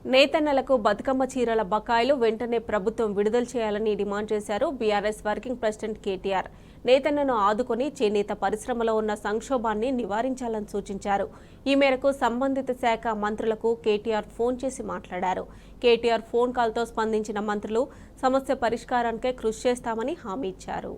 నేతన్నలకు బతుకమ్మ చీరల బకాయిలు వెంటనే ప్రభుత్వం విడుదల చేయాలని డిమాండ్ చేశారు బీఆర్ఎస్ వర్కింగ్ ప్రెసిడెంట్ కేటీఆర్. నేతన్నను ఆదుకొని చేనేత పరిశ్రమలో ఉన్న సంక్షోభాన్ని నివారించాలని సూచించారు. ఈ మేరకు సంబంధిత శాఖ మంత్రులకు కేటీఆర్ ఫోన్ చేసి మాట్లాడారు. కేటీఆర్ ఫోన్ కాల్తో స్పందించిన మంత్రులు సమస్య పరిష్కారానికే కృషి చేస్తామని హామీ ఇచ్చారు.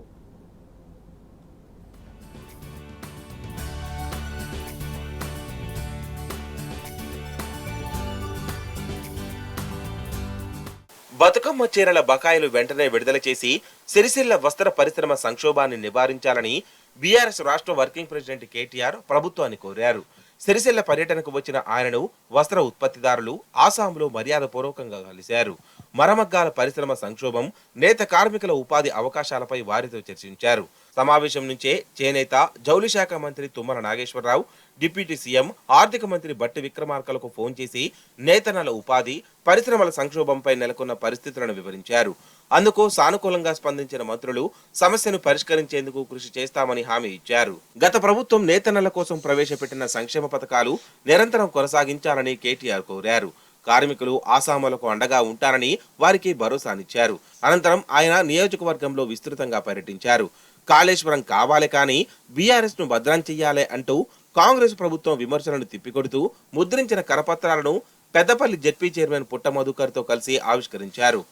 బతుకమ్మ చీరల బకాయిలు వెంటనే విడుదల చేసి సిరిసిల్ల వస్త్ర పరిశ్రమ సంక్షోభాన్ని నివారించాలని బీఆర్ఎస్ రాష్ట్ర వర్కింగ్ ప్రెసిడెంట్ కేటీఆర్ ప్రభుత్వాన్ని కోరారు. సిరిసిల్ల పర్యటనకు వచ్చిన ఆయనను వస్త్ర ఉత్పత్తిదారులు ఆసాంలో మర్యాదపూర్వకంగా కలిశారు. మరమగ్గాల పరిశ్రమ సంక్షోభం, నేత కార్మికుల ఉపాధి అవకాశాలపై వారితో చర్చించారు. సమావేశం నుంచే చేనేత, జౌళి శాఖ మంత్రి తుమ్మల నాగేశ్వరరావు, డిప్యూటీ సీఎం, ఆర్థిక మంత్రి బట్టి విక్రమార్కలకు ఫోన్ చేసి నేతన్నల ఉపాధి, పరిశ్రమల సంక్షోభంపై నెలకొన్న పరిస్థితులను వివరించారు. అందుకు సానుకూలంగా స్పందించిన మంత్రులు సమస్యను పరిష్కరించేందుకు కృషి చేస్తామని హామీ ఇచ్చారు. గత ప్రభుత్వం నేతన్నల కోసం ప్రవేశపెట్టిన సంక్షేమ పథకాలు నిరంతరం కొనసాగించాలని కేటీఆర్ కోరారు. కార్మికులు, ఆసాములకు అండగా ఉంటారని వారికి భరోసానిచ్చారు. అనంతరం ఆయన నియోజకవర్గంలో విస్తృతంగా పర్యటించారు. కాళేశ్వరం కావాలే కానీ బీఆర్ఎస్ ను భద్రం చెయ్యాలే అంటూ కాంగ్రెస్ ప్రభుత్వం విమర్శలను తిప్పికొడుతూ ముద్రించిన కరపత్రాలను పెద్దపల్లి జెడ్పీ చైర్మన్ పుట్ట మధుకర్ తో కలిసి ఆవిష్కరించారు.